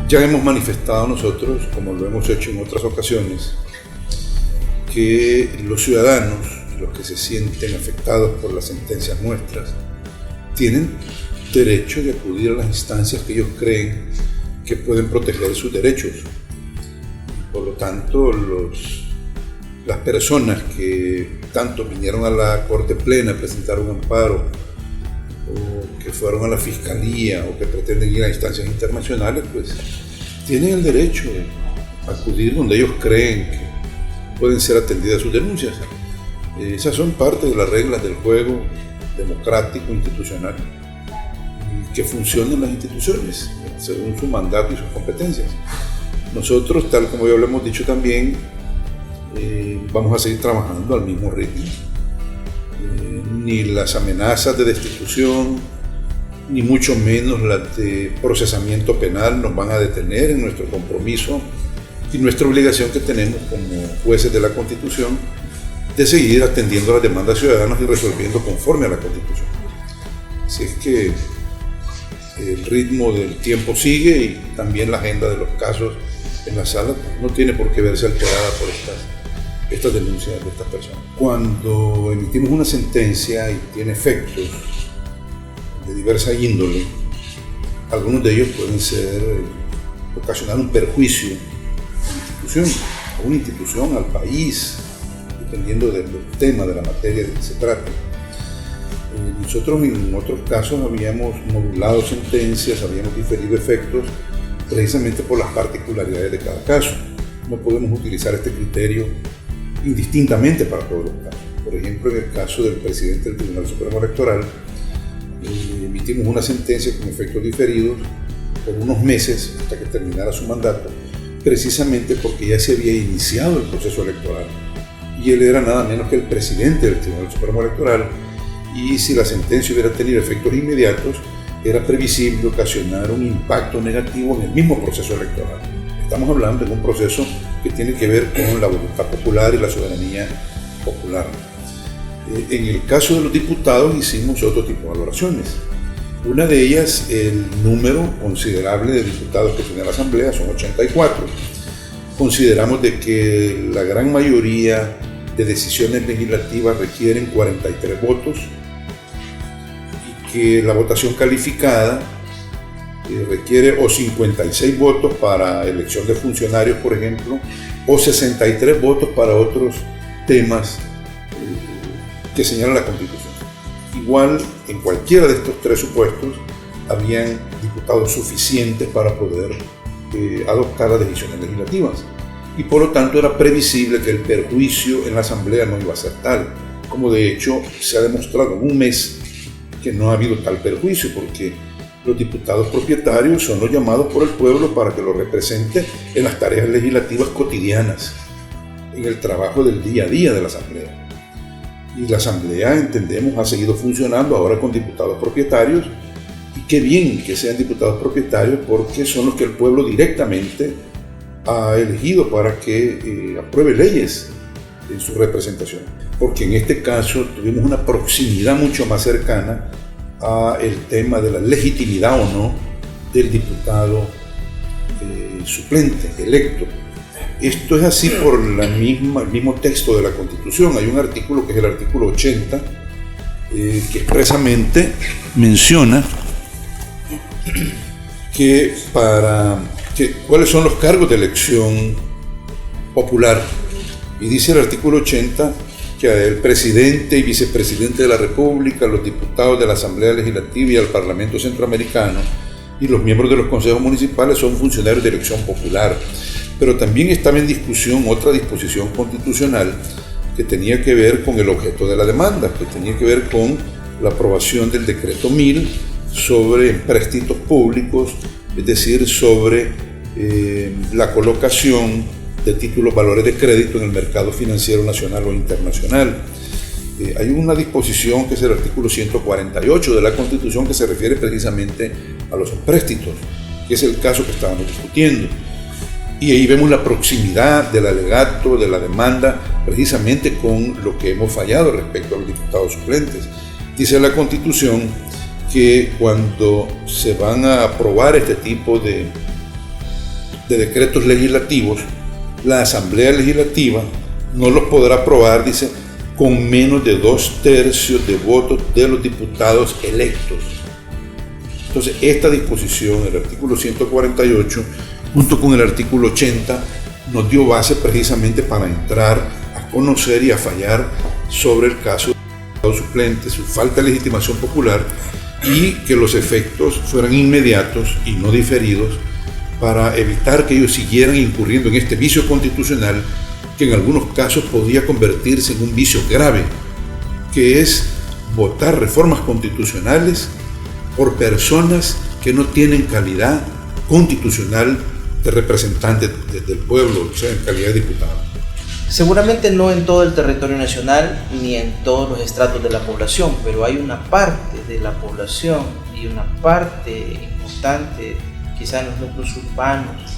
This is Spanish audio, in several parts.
Ya hemos manifestado nosotros, como lo hemos hecho en otras ocasiones, que los ciudadanos, los que se sienten afectados por las sentencias nuestras, tienen derecho de acudir a las instancias que ellos creen que pueden proteger sus derechos. Por lo tanto, las personas que tanto vinieron a la Corte Plena a presentar un amparo, o que fueron a la Fiscalía, o que pretenden ir a instancias internacionales, pues tienen el derecho de acudir donde ellos creen que pueden ser atendidas sus denuncias. Esas son parte de las reglas del juego democrático, institucional, y que funcionen las instituciones según su mandato y sus competencias. Nosotros, tal como ya lo hemos dicho también, vamos a seguir trabajando al mismo ritmo. Ni las amenazas de destitución, ni mucho menos las de procesamiento penal nos van a detener en nuestro compromiso y nuestra obligación que tenemos como jueces de la Constitución de seguir atendiendo las demandas ciudadanas y resolviendo conforme a la Constitución. Así es que el ritmo del tiempo sigue y también la agenda de los casos en la sala no tiene por qué verse alterada por estas denuncias de estas personas. Cuando emitimos una sentencia y tiene efectos de diversa índole, algunos de ellos pueden ocasionar un perjuicio a una institución, al país, dependiendo del tema, de la materia de que se trate. Nosotros en otros casos habíamos modulado sentencias, habíamos diferido efectos precisamente por las particularidades de cada caso. No podemos utilizar este criterio indistintamente para todos los casos. Por ejemplo, en el caso del presidente del Tribunal Supremo Electoral, emitimos una sentencia con efectos diferidos por unos meses hasta que terminara su mandato, precisamente porque ya se había iniciado el proceso electoral y él era nada menos que el presidente del Tribunal Supremo Electoral, y si la sentencia hubiera tenido efectos inmediatos, era previsible ocasionar un impacto negativo en el mismo proceso electoral. Estamos hablando de un proceso que tiene que ver con la voluntad popular y la soberanía popular. En el caso de los diputados hicimos otro tipo de valoraciones. Una de ellas, el número considerable de diputados que tiene la Asamblea, son 84. Consideramos de que la gran mayoría de decisiones legislativas requieren 43 votos y que la votación calificada requiere o 56 votos para elección de funcionarios, por ejemplo, o 63 votos para otros temas que señala la Constitución. Igual, en cualquiera de estos tres supuestos, habían diputados suficientes para poder adoptar las decisiones legislativas. Y por lo tanto era previsible que el perjuicio en la Asamblea no iba a ser tal, como de hecho se ha demostrado en un mes que no ha habido tal perjuicio, porque los diputados propietarios son los llamados por el pueblo para que lo represente en las tareas legislativas cotidianas, en el trabajo del día a día de la Asamblea. Y la Asamblea, entendemos, ha seguido funcionando ahora con diputados propietarios, y qué bien que sean diputados propietarios porque son los que el pueblo directamente ha elegido para que apruebe leyes en su representación. Porque en este caso tuvimos una proximidad mucho más cercana a el tema de la legitimidad o no del diputado suplente, electo. Esto es así por el mismo texto de la Constitución. Hay un artículo que es el artículo 80, que expresamente menciona cuáles son los cargos de elección popular. Y dice el artículo 80 que el presidente y vicepresidente de la República, los diputados de la Asamblea Legislativa y el Parlamento Centroamericano y los miembros de los consejos municipales son funcionarios de elección popular. Pero también estaba en discusión otra disposición constitucional que tenía que ver con el objeto de la demanda, que tenía que ver con la aprobación del decreto 1000 sobre empréstitos públicos, es decir, sobre la colocación de títulos valores de crédito en el mercado financiero nacional o internacional. Hay una disposición que es el artículo 148 de la Constitución que se refiere precisamente a los empréstitos, que es el caso que estábamos discutiendo. Y ahí vemos la proximidad del alegato, de la demanda, precisamente con lo que hemos fallado respecto a los diputados suplentes. Dice la Constitución que cuando se van a aprobar este tipo de de decretos legislativos, la Asamblea Legislativa no los podrá aprobar, dice, con menos de 2/3 de votos de los diputados electos. Entonces, esta disposición, el artículo 148, junto con el artículo 80, nos dio base precisamente para entrar a conocer y a fallar sobre el caso de diputado suplente, su falta de legitimación popular, y que los efectos fueran inmediatos y no diferidos para evitar que ellos siguieran incurriendo en este vicio constitucional que en algunos casos podía convertirse en un vicio grave, que es votar reformas constitucionales por personas que no tienen calidad constitucional de representantes del pueblo, o sea, en calidad de diputados. Seguramente no en todo el territorio nacional ni en todos los estratos de la población, pero hay una parte de la población y una parte importante, quizá en los núcleos urbanos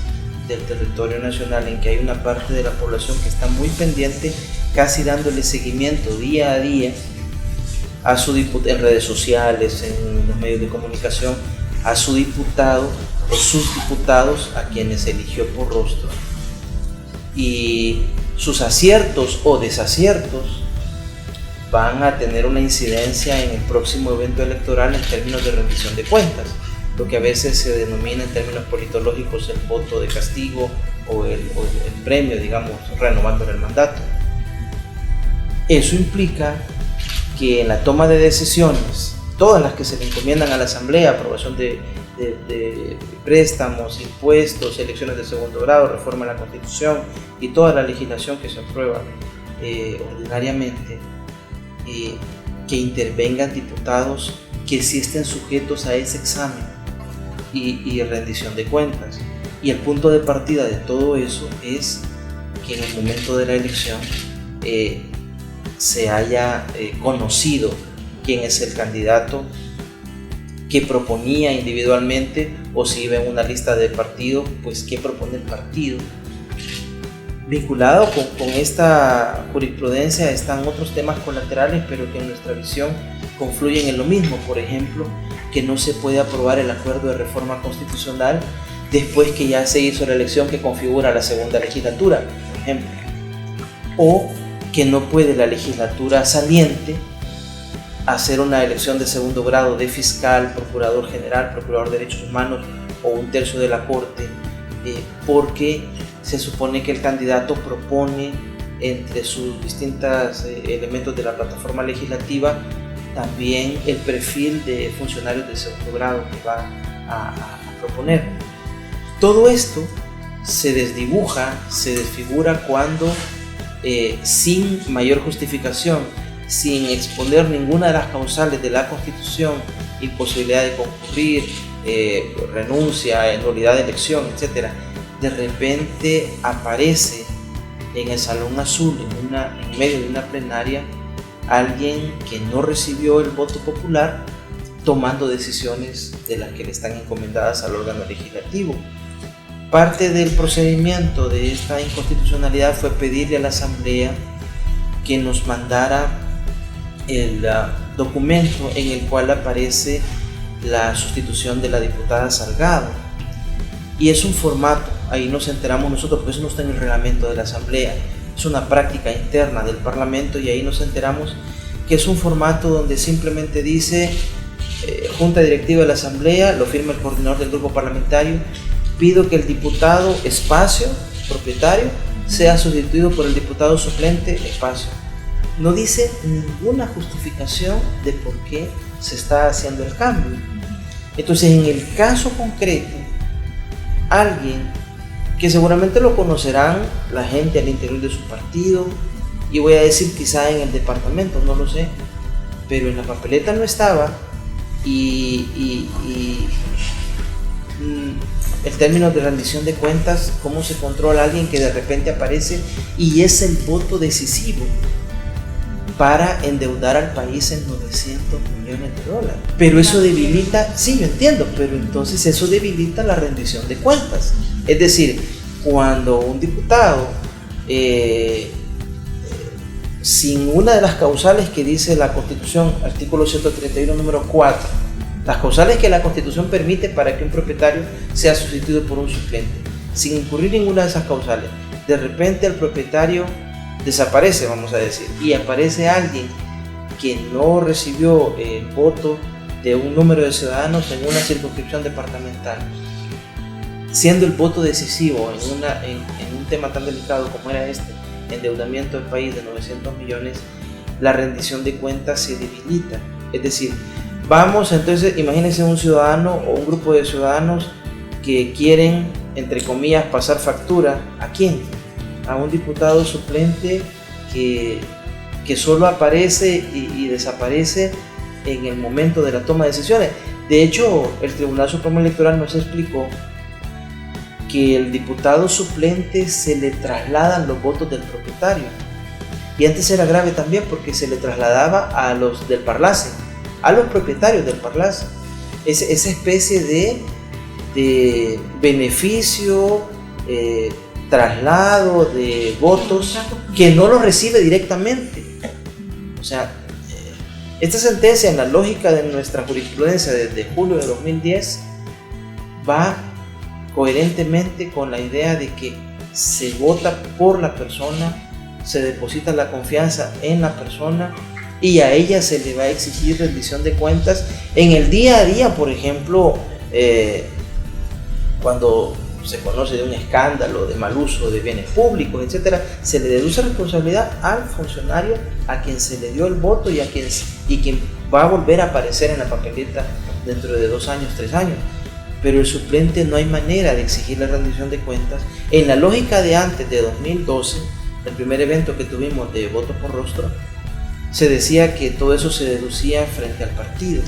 del territorio nacional, en que hay una parte de la población que está muy pendiente, casi dándole seguimiento día a día a su en redes sociales, en los medios de comunicación, a su diputado o sus diputados a quienes eligió por rostro. Y sus aciertos o desaciertos van a tener una incidencia en el próximo evento electoral en términos de rendición de cuentas, lo que a veces se denomina en términos politológicos el voto de castigo o el premio, digamos, renovando el mandato. Eso implica que en la toma de decisiones, todas las que se le encomiendan a la Asamblea, aprobación de préstamos, impuestos, elecciones de segundo grado, reforma de la Constitución y toda la legislación que se aprueba ordinariamente, que intervengan diputados que sí estén sujetos a ese examen y rendición de cuentas. Y el punto de partida de todo eso es que en el momento de la elección se haya conocido quién es el candidato que proponía individualmente, o si iba en una lista de partido, pues qué propone el partido. Vinculado con esta jurisprudencia están otros temas colaterales, pero que en nuestra visión confluyen en lo mismo. Por ejemplo, que no se puede aprobar el acuerdo de reforma constitucional después que ya se hizo la elección que configura la segunda legislatura, por ejemplo. O que no puede la legislatura saliente hacer una elección de segundo grado de fiscal, procurador general, procurador de derechos humanos o 1/3 de la corte, porque se supone que el candidato propone entre sus distintos elementos de la plataforma legislativa también el perfil de funcionarios de segundo grado que va a proponer. Todo esto se desdibuja, se desfigura cuando sin mayor justificación, sin exponer ninguna de las causales de la Constitución, imposibilidad de concurrir, renuncia, nulidad de elección, etc., de repente aparece en el Salón Azul, en medio de una plenaria, alguien que no recibió el voto popular tomando decisiones de las que le están encomendadas al órgano legislativo. Parte del procedimiento de esta inconstitucionalidad fue pedirle a la Asamblea que nos mandara el documento en el cual aparece la sustitución de la diputada Salgado. Y es un formato, ahí nos enteramos nosotros, porque eso no está en el reglamento de la Asamblea, es una práctica interna del Parlamento, y ahí nos enteramos que es un formato donde simplemente dice Junta Directiva de la Asamblea, lo firma el coordinador del grupo parlamentario, pido que el diputado espacio, propietario, sea sustituido por el diputado suplente espacio. No dice ninguna justificación de por qué se está haciendo el cambio. Entonces, en el caso concreto, alguien que seguramente lo conocerán la gente al interior de su partido, y voy a decir quizá en el departamento, no lo sé, pero en la papeleta no estaba, y el término de rendición de cuentas, cómo se controla a alguien que de repente aparece y es el voto decisivo para endeudar al país en $900 millones. Pero eso debilita, sí, yo entiendo, pero entonces eso debilita la rendición de cuentas. Es decir, cuando un diputado, sin una de las causales que dice la Constitución, artículo 131, número 4, las causales que la Constitución permite para que un propietario sea sustituido por un suplente, sin incurrir ninguna de esas causales, de repente el propietario desaparece, vamos a decir, y aparece alguien que no recibió el voto de un número de ciudadanos en una circunscripción departamental, siendo el voto decisivo en un tema tan delicado como era este, endeudamiento del país de 900 millones, la rendición de cuentas se debilita. Es decir, vamos entonces, imagínense un ciudadano o un grupo de ciudadanos que quieren, entre comillas, pasar factura. ¿A quién? A un diputado suplente que solo aparece y desaparece en el momento de la toma de decisiones. De hecho, el Tribunal Supremo Electoral nos explicó que el diputado suplente se le trasladan los votos del propietario. Y antes era grave también porque se le trasladaba a los del Parlace, a los propietarios del Parlace. Esa especie de beneficio, traslado de votos que no los recibe directamente. O sea, esta sentencia, en la lógica de nuestra jurisprudencia desde julio de 2010, va coherentemente con la idea de que se vota por la persona, se deposita la confianza en la persona y a ella se le va a exigir rendición de cuentas en el día a día. Por ejemplo, cuando se conoce de un escándalo de mal uso de bienes públicos, etc., se le deduce responsabilidad al funcionario a quien se le dio el voto y quien va a volver a aparecer en la papeleta dentro de 2 años, 3 años. Pero el suplente no hay manera de exigir la rendición de cuentas. En la lógica de antes de 2012, el primer evento que tuvimos de voto por rostro, se decía que todo eso se deducía frente al partido,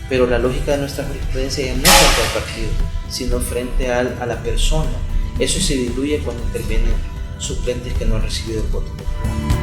pero la lógica de nuestra jurisprudencia ya no es frente al partido, sino frente a la persona. Eso se diluye cuando intervienen suplentes que no han recibido el voto popular.